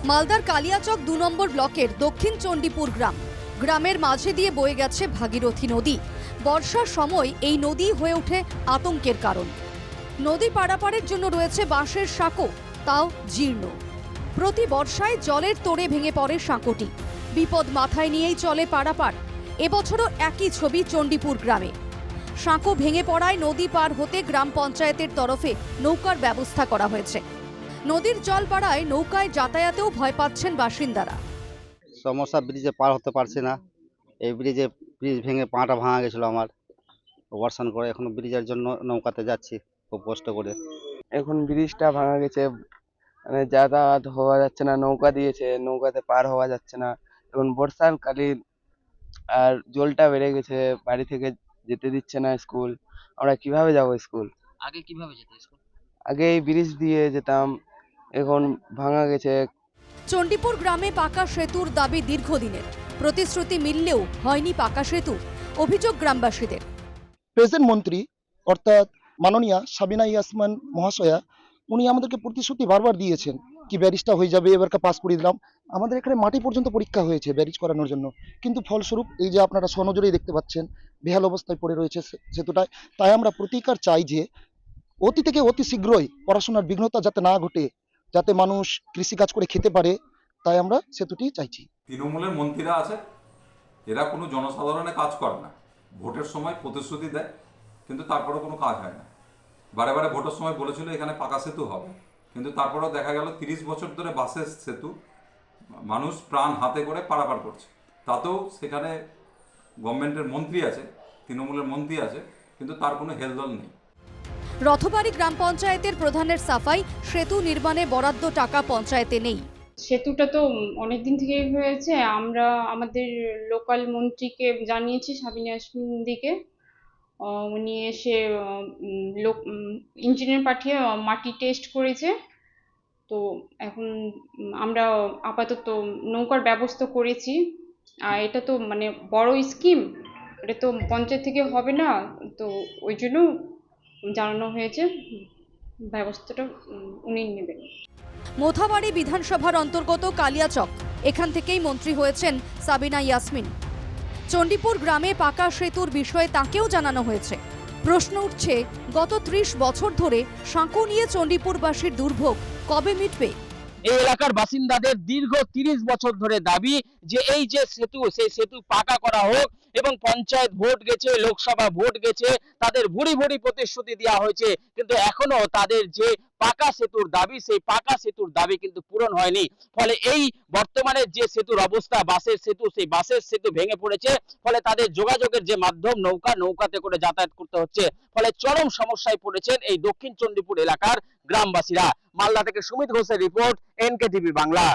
মালদার কালিয়াচক ২ নম্বর ব্লকের দক্ষিণ চণ্ডীপুর গ্রামের মাঝে দিয়ে বয়ে গেছে ভাগীরথী নদী। বর্ষার সময় এই নদী হয়ে ওঠে আতঙ্কের কারণ। নদী পারাপারের জন্য রয়েছে বাঁশের সাঁকো, তাও জীর্ণ। প্রতি বর্ষায় জলের তোড়ে ভেঙে পড়ে সাঁকোটি। বিপদ মাথায় নিয়েই চলে পারাপার। এবছরও একই ছবি চণ্ডীপুর গ্রামে। সাঁকো ভেঙে পড়ায় নদী পার হতে গ্রাম পঞ্চায়েতের তরফে নৌকার ব্যবস্থা করা হয়েছে। নদীর জল বাড়ায় নৌকায় যাতায়াতেও ভয় পাচ্ছেন বাসিন্দারা। সমস্যা, ব্রিজে পার হতে পারছি না। এই ব্রিজ ভেঙে পাটা ভাঙা গেছিল আমার অপারেশন করে। এখন ব্রিজের জন্য নৌকাতে যাচ্ছি খুব কষ্ট করে। এখন ব্রিজটা ভাঙা গেছে, মানে যাতায়াত হওয়া যাচ্ছে না। নৌকা দিয়েছে, নৌকাতে পার হওয়া যাচ্ছে না। এখন বর্ষাকালীন আর জলটা বেড়ে গেছে, বাড়ি থেকে যেতে দিচ্ছে না স্কুল। আমরা কিভাবে যাব স্কুল? আগে কিভাবে যেতে স্কুল? আগে এই ব্রিজ দিয়ে যেতাম, এখন ভাঙা গেছে। চণ্ডীপুর গ্রামে পাকা সেতুর দাবি দীর্ঘদিনের। প্রতিশ্রুতি মিললেও হয়নি পাকা সেতু, অভিযোগ গ্রামবাসীদের। প্রেজেন্ট মন্ত্রী অর্থাৎ মাননীয়া সাবিনা ইয়াসমিন মহাশয়া, উনি আমাদেরকে প্রতিশ্রুতি বারবার দিয়েছেন কি ব্যারিজটা হয়ে যাবে, এবারকে পাস করে দিলাম। আমাদের এখানে মাটি পর্যন্ত পরীক্ষা হয়েছে ব্যারিজ করানোর জন্য, কিন্তু ফলস্বরূপ এই যে আপনারা স্বনজরেই দেখতে পাচ্ছেন বেহাল অবস্থায় পড়ে রয়েছে সেতুটায়। তাই আমরা প্রতিকার চাই যে অতি থেকে অতি শীঘ্রই পড়াশোনার বিঘ্নতা যাতে না ঘটে, যাতে মানুষ কৃষিকাজ করে খেতে পারে, তাই আমরা সেতুটি চাইছি। তৃণমূলের মন্ত্রীরা আছে, এরা কোনো জনসাধারণের কাজ করে না। ভোটের সময় প্রতিশ্রুতি দেয়, কিন্তু তারপরে কোনো কাজ হয় না। বারে বারে ভোটের সময় বলেছিল এখানে পাকা সেতু হবে, কিন্তু তারপরেও দেখা গেল 30 বছর ধরে বাসের সেতু মানুষ প্রাণ হাতে করে পারাপার করছে। তাতেও সেখানে গভর্নমেন্টের মন্ত্রী আছে, তৃণমূলের মন্ত্রী আছে, কিন্তু তার কোনো হেলদোল নেই। রথবাড়ি গ্রাম পঞ্চায়েতের প্রধানের সাফাই, সেতু নির্মাণে বরাদ্দ টাকা পঞ্চায়েতে নেই। সেতুটা তো অনেকদিন থেকেই হয়েছে। আমরা আমাদের লোকাল মন্ত্রীকে জানিয়েছি, সাবিনা ইয়াসমিন দিকে। উনি এসে ইঞ্জিনিয়ার পাঠিয়ে মাটি টেস্ট করেছে। তো এখন আমরা আপাতত নৌকার ব্যবস্থা করেছি। আর এটা তো মানে বড় স্কিম, এটা তো পঞ্চায়েত থেকে হবে না, তো ওই জন্য জানানো হয়েছে ব্যবস্থাটা উনি নেবেন। মোথাবাড়ি বিধানসভার অন্তর্গত কালিয়াচক, এখান থেকেই মন্ত্রী হয়েছেন সাবিনা ইয়াসমিন। চণ্ডীপুর গ্রামে পাকা সেতুর বিষয়ে তাকেও জানানো হয়েছে। প্রশ্ন উঠছে, গত 30 বছর ধরে সাঁকো নিয়ে চণ্ডীপুরবাসীর দুর্ভোগ কবে মিটবে? এই এলাকার বাসিন্দাদের দীর্ঘ 30 বছর ধরে দাবি যে এই যে সেতু, সেই সেতু পাকা করা হোক। এবং পঞ্চায়েত ভোট গেছে, লোকসভা ভোট গেছে, তাদের ভুরি ভুরি প্রতিশ্রুতি দেওয়া হয়েছে, কিন্তু এখনো তাদের যে পাকা সেতুর দাবি, সেই পাকা সেতুর দাবি কিন্তু পূরণ হয়নি। ফলে এই বর্তমানে যে সেতুর অবস্থা, বাসের সেতু, সেই বাসের সেতু ভেঙে পড়েছে। ফলে তাদের যোগাযোগের যে মাধ্যম নৌকাতে করে যাতায়াত করতে হচ্ছে। ফলে চরম সমস্যায় পড়েছেন এই দক্ষিণ চণ্ডীপুর এলাকার গ্রামবাসীরা। মালদা থেকে সুমিত ঘোষের রিপোর্ট, NK টিভি বাংলা।